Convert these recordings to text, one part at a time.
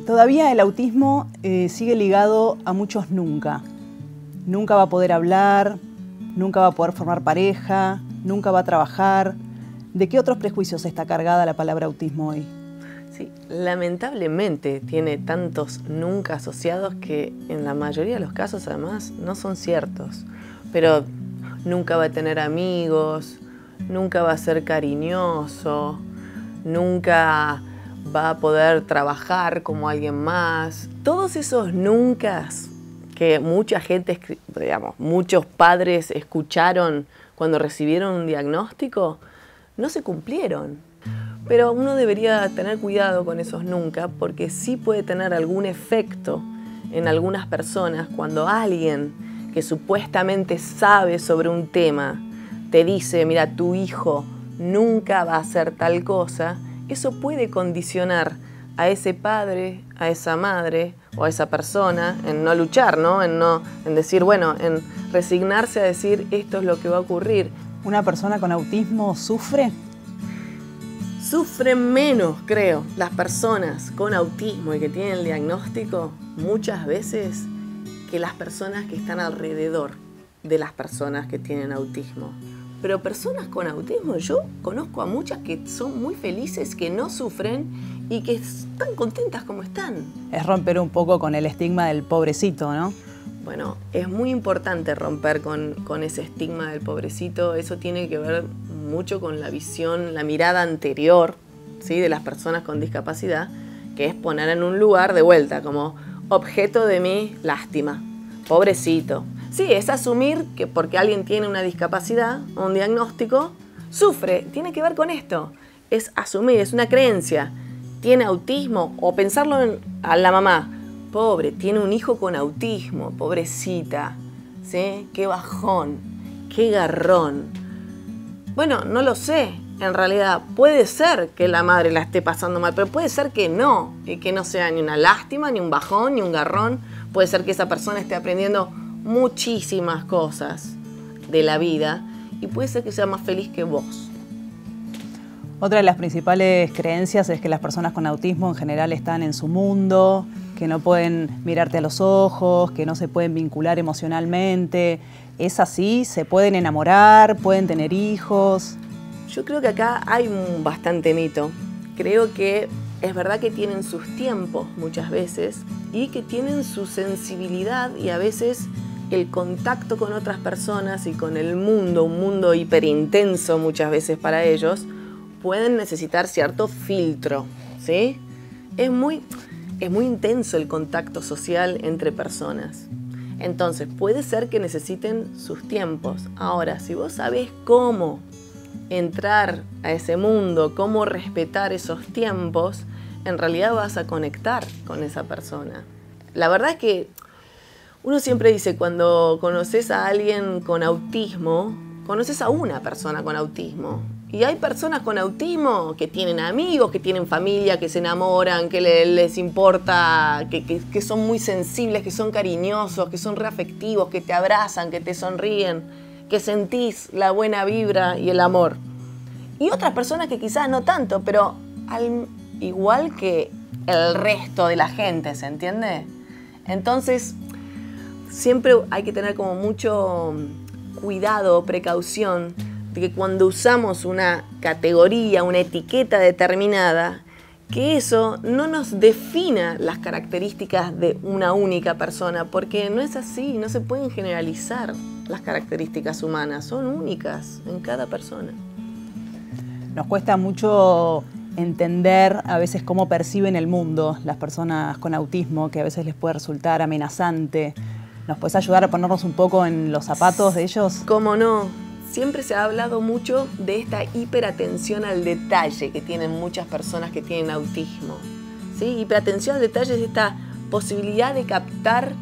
Todavía el autismo sigue ligado a muchos nunca. Nunca va a poder hablar, nunca va a poder formar pareja, nunca va a trabajar. ¿De qué otros prejuicios está cargada la palabra autismo hoy? Sí, lamentablemente tiene tantos nunca asociados que en la mayoría de los casos además no son ciertos. Pero nunca va a tener amigos, nunca va a ser cariñoso, nunca va a poder trabajar como alguien más. Todos esos nunca que mucha gente, digamos, muchos padres escucharon cuando recibieron un diagnóstico, no se cumplieron. Pero uno debería tener cuidado con esos nunca porque sí puede tener algún efecto en algunas personas cuando alguien que supuestamente sabe sobre un tema te dice, mira, tu hijo nunca va a hacer tal cosa. Eso puede condicionar a ese padre, a esa madre o a esa persona en no luchar, ¿no? En decir, bueno, en resignarse a decir esto es lo que va a ocurrir. ¿Una persona con autismo sufre? Sufren menos, creo, las personas con autismo y que tienen el diagnóstico muchas veces que las personas que están alrededor de las personas que tienen autismo. Pero personas con autismo, yo conozco a muchas que son muy felices, que no sufren y que están contentas como están. Es romper un poco con el estigma del pobrecito, ¿no? Bueno, es muy importante romper con ese estigma del pobrecito. Eso tiene que ver mucho con la visión, la mirada anterior, ¿sí?, de las personas con discapacidad, que es poner en un lugar de vuelta como objeto de mi lástima, pobrecito. Sí, es asumir que porque alguien tiene una discapacidad o un diagnóstico, sufre. Tiene que ver con esto. Es asumir, es una creencia. Tiene autismo o pensarlo a la mamá. Pobre, tiene un hijo con autismo, pobrecita. ¿Sí? Qué bajón, qué garrón. Bueno, no lo sé. En realidad puede ser que la madre la esté pasando mal, pero puede ser que no. Y que no sea ni una lástima, ni un bajón, ni un garrón. Puede ser que esa persona esté aprendiendo muchísimas cosas de la vida y puede ser que sea más feliz que vos. Otra de las principales creencias es que las personas con autismo en general están en su mundo, que no pueden mirarte a los ojos, que no se pueden vincular emocionalmente. ¿Es así? ¿Se pueden enamorar? ¿Pueden tener hijos? Yo creo que acá hay bastante mito. Creo que es verdad que tienen sus tiempos muchas veces y que tienen su sensibilidad y a veces el contacto con otras personas y con el mundo, un mundo hiperintenso muchas veces para ellos, pueden necesitar cierto filtro, ¿sí? Es muy intenso el contacto social entre personas. Entonces, puede ser que necesiten sus tiempos. Ahora, si vos sabés cómo entrar a ese mundo, cómo respetar esos tiempos, en realidad vas a conectar con esa persona. La verdad es que uno siempre dice, cuando conoces a alguien con autismo, conoces a una persona con autismo. Y hay personas con autismo que tienen amigos, que tienen familia, que se enamoran, que les importa, que son muy sensibles, que son cariñosos, que son reafectivos, que te abrazan, que te sonríen, que sentís la buena vibra y el amor. Y otras personas que quizás no tanto, pero igual que el resto de la gente, ¿se entiende? Entonces, siempre hay que tener como mucho cuidado, precaución, de que cuando usamos una categoría, una etiqueta determinada, que eso no nos defina las características de una única persona, porque no es así, no se pueden generalizar las características humanas, son únicas en cada persona. Nos cuesta mucho entender a veces cómo perciben el mundo las personas con autismo, que a veces les puede resultar amenazante. ¿Nos puedes ayudar a ponernos un poco en los zapatos de ellos? ¿Cómo no? Siempre se ha hablado mucho de esta hiperatención al detalle que tienen muchas personas que tienen autismo. ¿Sí? Hiperatención al detalle es esta posibilidad de captar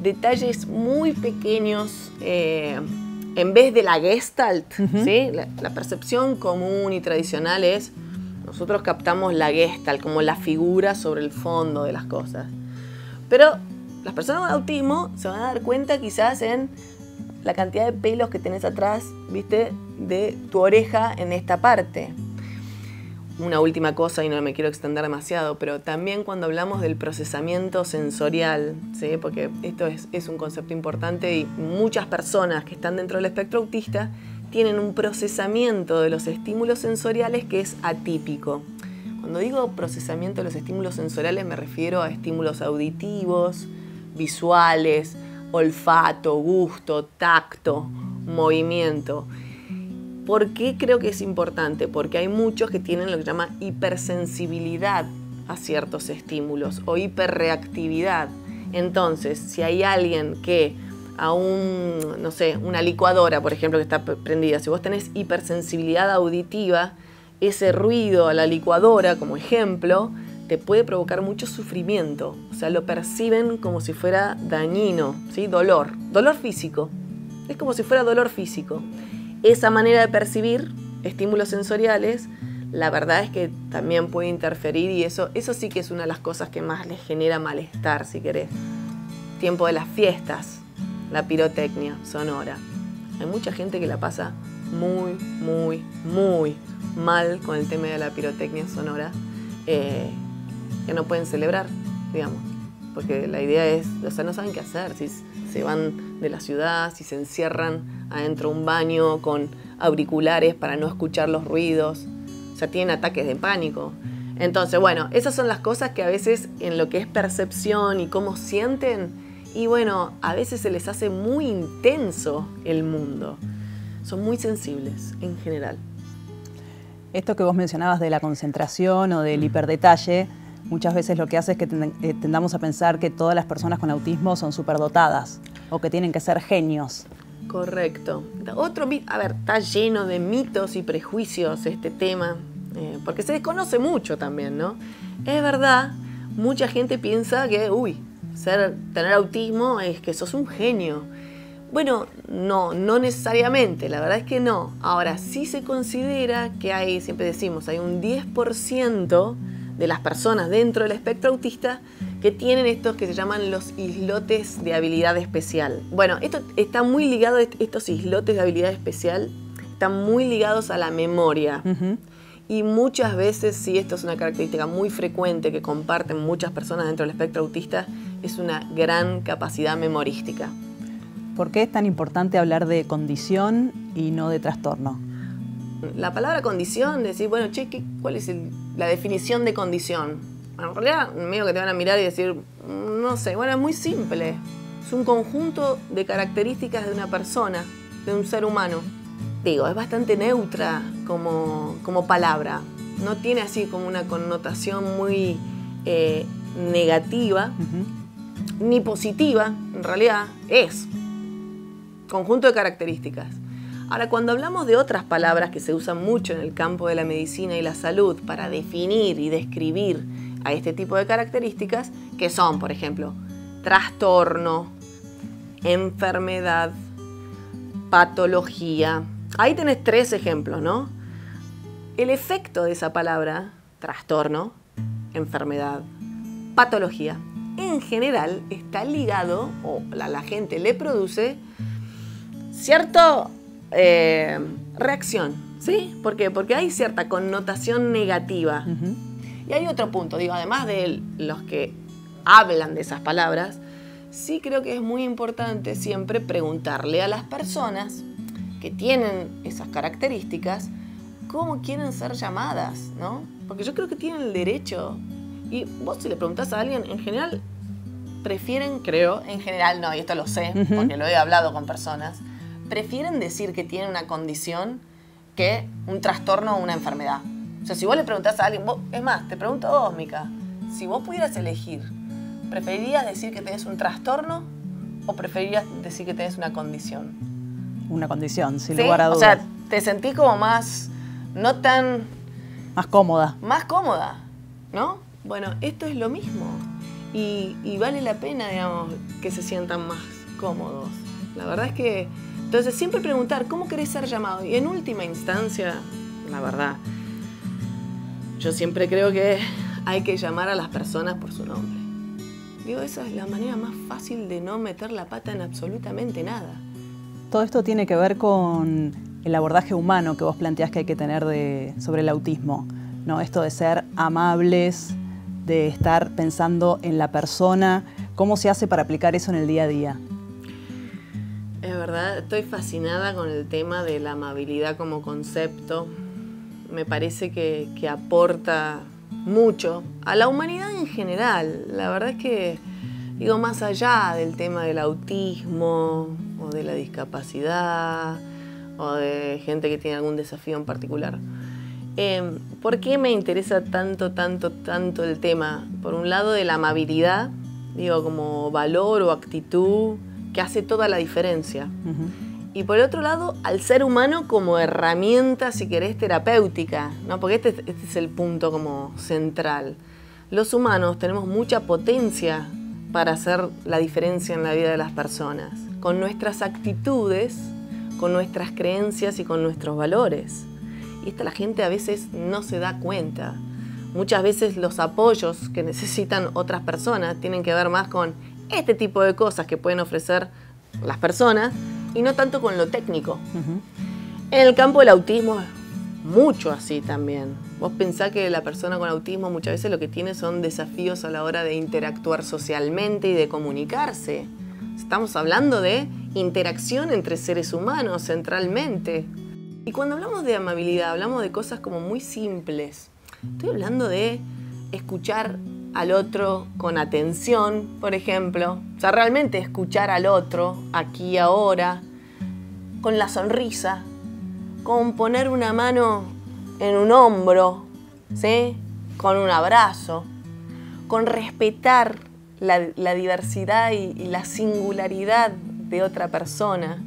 detalles muy pequeños en vez de la gestalt. ¿Sí? La percepción común y tradicional es, nosotros captamos la gestalt como la figura sobre el fondo de las cosas. Pero las personas con autismo se van a dar cuenta quizás en la cantidad de pelos que tenés atrás, ¿viste?, de tu oreja en esta parte. una última cosa y no me quiero extender demasiado, pero también cuando hablamos del procesamiento sensorial, ¿sí? Porque esto es un concepto importante y muchas personas que están dentro del espectro autista tienen un procesamiento de los estímulos sensoriales que es atípico. Cuando digo procesamiento de los estímulos sensoriales me refiero a estímulos auditivos, visuales, olfato, gusto, tacto, movimiento. ¿Por qué creo que es importante? Porque hay muchos que tienen lo que se llama hipersensibilidad a ciertos estímulos o hiperreactividad. Entonces, si hay alguien que a no sé, una licuadora, por ejemplo, que está prendida, si vos tenés hipersensibilidad auditiva, ese ruido a la licuadora, como ejemplo, te puede provocar mucho sufrimiento. O sea, lo perciben como si fuera dañino, ¿sí? Dolor físico. Es como si fuera dolor físico. Esa manera de percibir estímulos sensoriales, la verdad es que también puede interferir y eso sí que es una de las cosas que más les genera malestar, si querés. Tiempo de las fiestas, la pirotecnia sonora. Hay mucha gente que la pasa muy, muy, muy mal con el tema de la pirotecnia sonora, que no pueden celebrar, digamos, porque la idea es, o sea, no saben qué hacer, si se van de la ciudad, si se encierran adentro de un baño con auriculares para no escuchar los ruidos, o sea, tienen ataques de pánico. Entonces, bueno, esas son las cosas que a veces en lo que es percepción y cómo sienten, y bueno, a veces se les hace muy intenso el mundo. Son muy sensibles en general. Esto que vos mencionabas de la concentración o del hiperdetalle, muchas veces lo que hace es que tendamos a pensar que todas las personas con autismo son superdotadas o que tienen que ser genios. Correcto. Otro mito, a ver, está lleno de mitos y prejuicios este tema, porque se desconoce mucho también, ¿no? Es verdad, mucha gente piensa que, tener autismo es que sos un genio. Bueno, no necesariamente, la verdad es que no. Ahora, sí se considera que hay, siempre decimos, hay un 10% de las personas dentro del espectro autista que tienen estos que se llaman los islotes de habilidad especial. Bueno, esto está muy ligado, estos islotes de habilidad especial están muy ligados a la memoria. Y muchas veces, sí, esto es una característica muy frecuente que comparten muchas personas dentro del espectro autista, es una gran capacidad memorística. ¿Por qué es tan importante hablar de condición y no de trastorno? La palabra condición, decir, bueno, che, ¿cuál es la definición de condición? Bueno, en realidad, medio que te van a mirar y decir, no sé, bueno, es muy simple. Es un conjunto de características de una persona, de un ser humano. Digo, es bastante neutra como palabra. No tiene así como una connotación muy negativa, ni positiva, en realidad es conjunto de características. Ahora, cuando hablamos de otras palabras que se usan mucho en el campo de la medicina y la salud para definir y describir a este tipo de características, que son, por ejemplo, trastorno, enfermedad, patología. Ahí tenés 3 ejemplos, ¿no? El efecto de esa palabra, trastorno, enfermedad, patología, en general está ligado, o la gente le produce, cierta reacción, ¿sí? ¿Por qué? Porque hay cierta connotación negativa. Y hay otro punto, digo, además de los que hablan de esas palabras, sí creo que es muy importante siempre preguntarle a las personas que tienen esas características cómo quieren ser llamadas, ¿no? Porque yo creo que tienen el derecho. Y vos si le preguntás a alguien, en general prefieren, creo, en general no, y esto lo sé, porque lo he hablado con personas, prefieren decir que tienen una condición que un trastorno o una enfermedad. O sea, si vos le preguntás a alguien, es más, te pregunto a vos, Mica, si vos pudieras elegir, ¿preferirías decir que tenés un trastorno o preferirías decir que tenés una condición? Una condición, sin ¿Sí? lugar a dudas. O sea, te sentís como más, no tan... Más cómoda. Más cómoda, ¿no? Bueno, esto es lo mismo. Y vale la pena, digamos, que se sientan más cómodos. La verdad es que... Entonces, siempre preguntar, ¿cómo querés ser llamado? Y en última instancia, la verdad, yo siempre creo que hay que llamar a las personas por su nombre. Digo, esa es la manera más fácil de no meter la pata en absolutamente nada. Todo esto tiene que ver con el abordaje humano que vos planteás que hay que tener sobre el autismo. ¿no? Esto de ser amables, de estar pensando en la persona. ¿Cómo se hace para aplicar eso en el día a día? Es verdad, estoy fascinada con el tema de la amabilidad como concepto. Me parece que aporta mucho a la humanidad en general. La verdad es que, digo, más allá del tema del autismo o de la discapacidad o de gente que tiene algún desafío en particular. ¿Por qué me interesa tanto el tema? Por un lado, de la amabilidad, digo, como valor o actitud que hace toda la diferencia. Y por otro lado, al ser humano como herramienta, si querés, terapéutica, ¿no? Porque este es el punto como central. Los humanos tenemos mucha potencia para hacer la diferencia en la vida de las personas, con nuestras actitudes, con nuestras creencias y con nuestros valores. Y la gente a veces no se da cuenta. Muchas veces los apoyos que necesitan otras personas tienen que ver más con este tipo de cosas que pueden ofrecer las personas y no tanto con lo técnico. En el campo del autismo es mucho así también. Vos pensás que la persona con autismo muchas veces lo que tiene son desafíos a la hora de interactuar socialmente y de comunicarse. Estamos hablando de interacción entre seres humanos centralmente. Y cuando hablamos de amabilidad, hablamos de cosas como muy simples. Estoy hablando de escuchar al otro con atención, por ejemplo. O sea, realmente escuchar al otro, aquí y ahora, con la sonrisa, con poner una mano en un hombro, ¿sí? Con un abrazo, con respetar la diversidad y la singularidad de otra persona,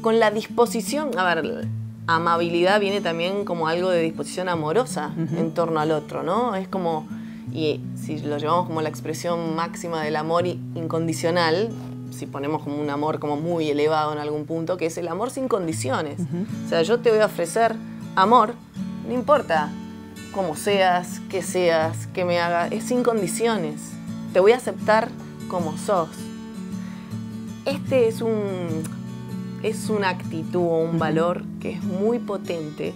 con la disposición, a ver, amabilidad viene también como algo de disposición amorosa en torno al otro, ¿no? Es como, y si lo llevamos como la expresión máxima del amor incondicional, si ponemos como un amor como muy elevado en algún punto, que es el amor sin condiciones. O sea, yo te voy a ofrecer amor, no importa cómo seas, qué me hagas, es sin condiciones. Te voy a aceptar como sos. Este es una actitud o un valor que es muy potente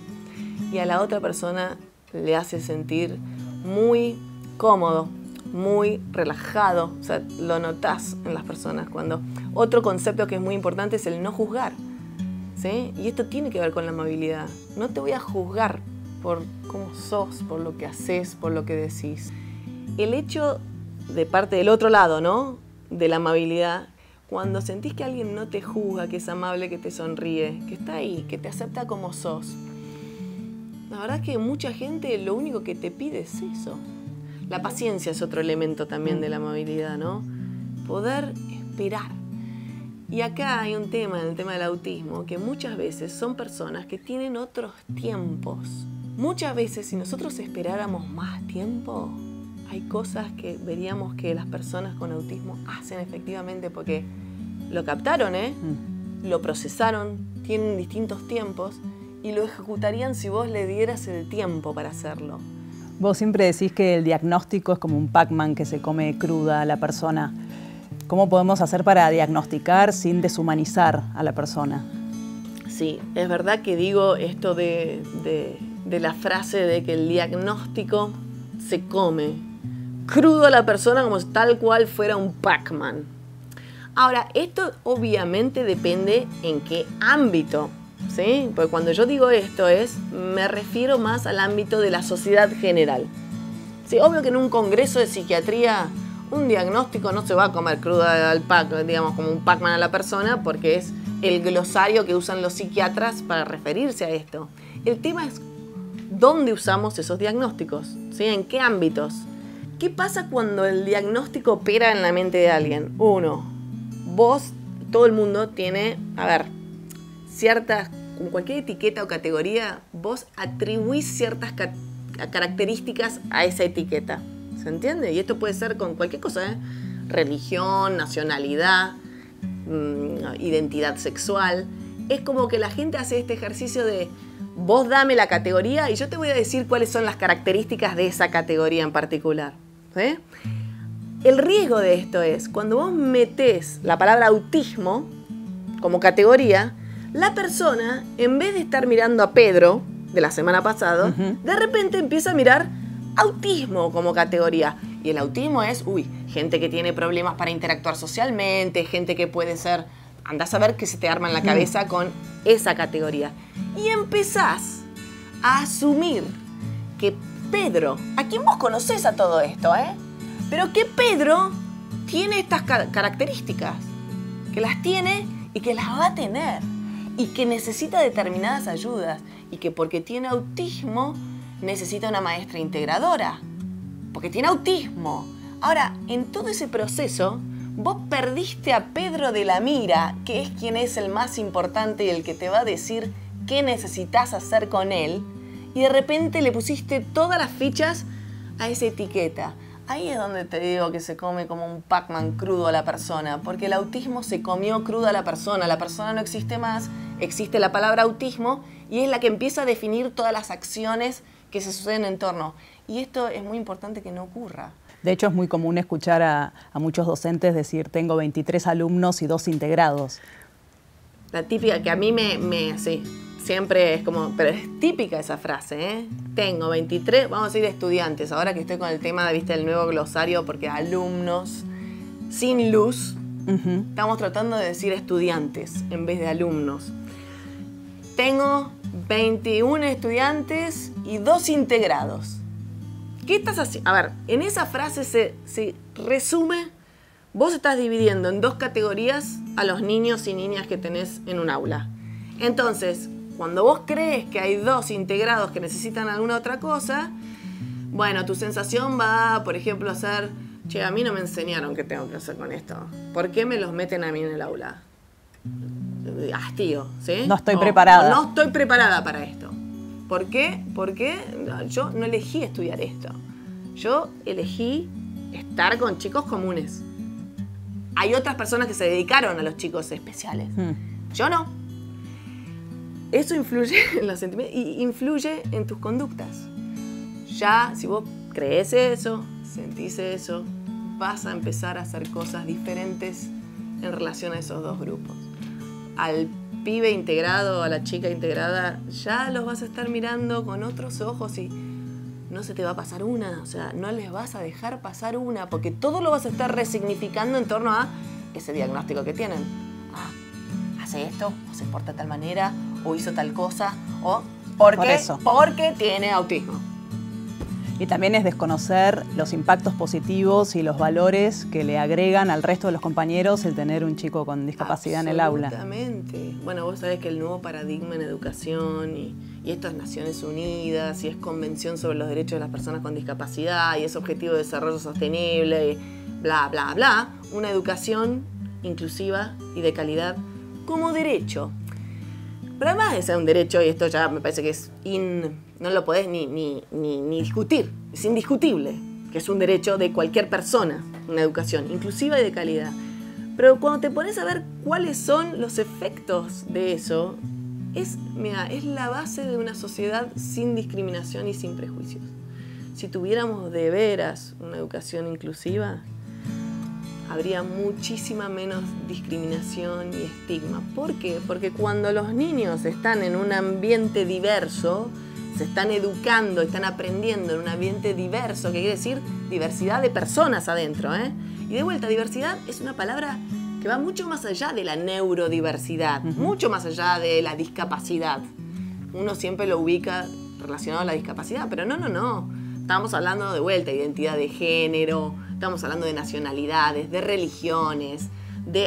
y a la otra persona le hace sentir muy cómodo, muy relajado. O sea, lo notás en las personas. Otro concepto que es muy importante es el no juzgar, ¿sí? Y esto tiene que ver con la amabilidad. No te voy a juzgar por cómo sos, por lo que haces, por lo que decís. El hecho de parte del otro lado, ¿no? De la amabilidad, cuando sentís que alguien no te juzga, que es amable, que te sonríe, que está ahí, que te acepta como sos, la verdad es que mucha gente lo único que te pide es eso. La paciencia es otro elemento también de la amabilidad, ¿no? Poder esperar. Y acá hay un tema, en el tema del autismo, que muchas veces son personas que tienen otros tiempos. Muchas veces, si nosotros esperáramos más tiempo, hay cosas que veríamos que las personas con autismo hacen efectivamente porque lo captaron, lo procesaron, tienen distintos tiempos y lo ejecutarían si vos le dieras el tiempo para hacerlo. Vos siempre decís que el diagnóstico es como un Pac-Man que se come cruda a la persona. ¿Cómo podemos hacer para diagnosticar sin deshumanizar a la persona? Sí, es verdad que digo esto de la frase de que el diagnóstico se come crudo a la persona como tal cual fuera un Pac-Man. Ahora, esto obviamente depende en qué ámbito, ¿sí? Porque cuando yo digo esto me refiero más al ámbito de la sociedad general. Sí, obvio que en un congreso de psiquiatría un diagnóstico no se va a comer cruda al digamos como un Pac-Man a la persona, porque es el glosario que usan los psiquiatras para referirse a esto. El tema es dónde usamos esos diagnósticos, ¿sí? ¿En qué ámbitos? ¿Qué pasa cuando el diagnóstico opera en la mente de alguien? Vos, todo el mundo tiene, ciertas, con cualquier etiqueta o categoría, vos atribuís ciertas características a esa etiqueta. ¿Se entiende? Y esto puede ser con cualquier cosa, religión, nacionalidad, identidad sexual. Es como que la gente hace este ejercicio de vos dame la categoría y yo te voy a decir cuáles son las características de esa categoría en particular. ¿Sí? El riesgo de esto es, cuando vos metés la palabra autismo como categoría, la persona, en vez de estar mirando a Pedro, de la semana pasada, de repente empieza a mirar autismo como categoría. Y el autismo es, gente que tiene problemas para interactuar socialmente, gente que puede ser, andás a ver qué se te arma en la cabeza con esa categoría. Y empezás a asumir que Pedro, a quien vos conocés a todo esto, pero que Pedro tiene estas características, que las tiene y que las va a tener, y que necesita determinadas ayudas, y que porque tiene autismo necesita una maestra integradora, porque tiene autismo. Ahora, en todo ese proceso, vos perdiste a Pedro de la mira, que es quien es el más importante y el que te va a decir qué necesitas hacer con él, y de repente le pusiste todas las fichas a esa etiqueta. Ahí es donde te digo que se come como un Pac-Man crudo a la persona, porque el autismo se comió crudo a la persona no existe más, existe la palabra autismo y es la que empieza a definir todas las acciones que se suceden en torno. Y esto es muy importante que no ocurra. De hecho, es muy común escuchar a muchos docentes decir, tengo 23 alumnos y 2 integrados. La típica que a mí sí, siempre es como, pero es típica esa frase, Tengo 23, vamos a decir estudiantes, ahora que estoy con el tema, viste, el nuevo glosario, porque alumnos sin luz, estamos tratando de decir estudiantes en vez de alumnos. Tengo 21 estudiantes y 2 integrados. ¿Qué estás haciendo? A ver, en esa frase se resume, vos estás dividiendo en 2 categorías a los niños y niñas que tenés en un aula. Entonces, cuando vos crees que hay 2 integrados que necesitan alguna otra cosa, bueno, tu sensación va, por ejemplo, a ser, che, a mí no me enseñaron qué tengo que hacer con esto. ¿Por qué me los meten a mí en el aula? Hastío, ¿sí? No estoy preparada. No estoy preparada para esto. ¿Por qué? Porque yo no elegí estudiar esto. Yo elegí estar con chicos comunes. Hay otras personas que se dedicaron a los chicos especiales. Yo no. Eso influye en los sentimientos y influye en tus conductas. Ya, si vos crees eso, sentís eso, vas a empezar a hacer cosas diferentes en relación a esos 2 grupos. Al pibe integrado, a la chica integrada, ya los vas a estar mirando con otros ojos y no se te va a pasar una, o sea, no les vas a dejar pasar una, porque todo lo vas a estar resignificando en torno a ese diagnóstico que tienen. Hace esto, o se porta de tal manera, o hizo tal cosa, o porque tiene autismo. Y también es desconocer los impactos positivos y los valores que le agregan al resto de los compañeros el tener un chico con discapacidad en el aula. Absolutamente. Bueno, vos sabés que el nuevo paradigma en educación y esto es Naciones Unidas y es Convención sobre los Derechos de las Personas con Discapacidad y es Objetivo de Desarrollo Sostenible y bla, bla, bla. Una educación inclusiva y de calidad como derecho. Pero además de ser un derecho, y esto ya me parece que es no lo podés ni discutir, es indiscutible, que es un derecho de cualquier persona, una educación inclusiva y de calidad. Pero cuando te pones a ver cuáles son los efectos de eso, es la base de una sociedad sin discriminación y sin prejuicios. Si tuviéramos de veras una educación inclusiva, habría muchísima menos discriminación y estigma. ¿Por qué? Porque cuando los niños están en un ambiente diverso, se están educando, están aprendiendo en un ambiente diverso, que quiere decir diversidad de personas adentro, Y de vuelta, diversidad es una palabra que va mucho más allá de la neurodiversidad, mucho más allá de la discapacidad. Uno siempre lo ubica relacionado a la discapacidad, pero no. Estamos hablando de vuelta, identidad de género, estamos hablando de nacionalidades, de religiones,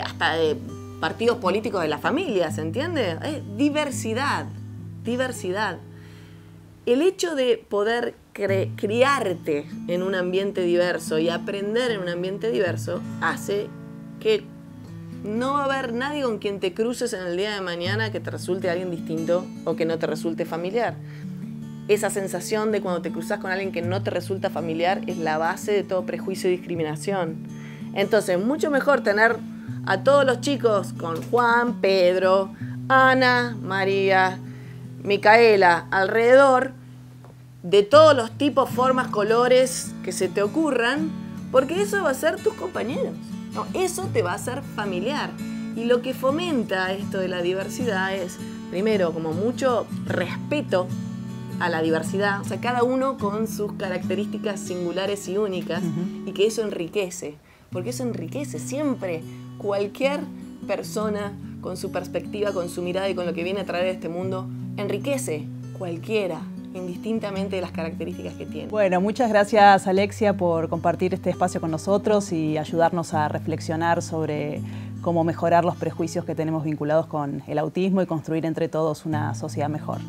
hasta de partidos políticos de la familia, ¿se entiende? Diversidad. El hecho de poder criarte en un ambiente diverso y aprender en un ambiente diverso hace que no va a haber nadie con quien te cruces en el día de mañana que te resulte alguien distinto o que no te resulte familiar. Esa sensación de cuando te cruzas con alguien que no te resulta familiar es la base de todo prejuicio y discriminación. Entonces, mucho mejor tener a todos los chicos con Juan, Pedro, Ana, María, Micaela alrededor, de todos los tipos, formas, colores que se te ocurran, porque eso va a ser tus compañeros. No, eso te va a hacer familiar. Y lo que fomenta esto de la diversidad es, primero, como mucho respeto a la diversidad, o sea, cada uno con sus características singulares y únicas, y que eso enriquece, porque eso enriquece siempre. Cualquier persona con su perspectiva, con su mirada y con lo que viene a traer a este mundo, enriquece cualquiera, indistintamente de las características que tiene. Bueno, muchas gracias, Alexia, por compartir este espacio con nosotros y ayudarnos a reflexionar sobre cómo mejorar los prejuicios que tenemos vinculados con el autismo y construir entre todos una sociedad mejor.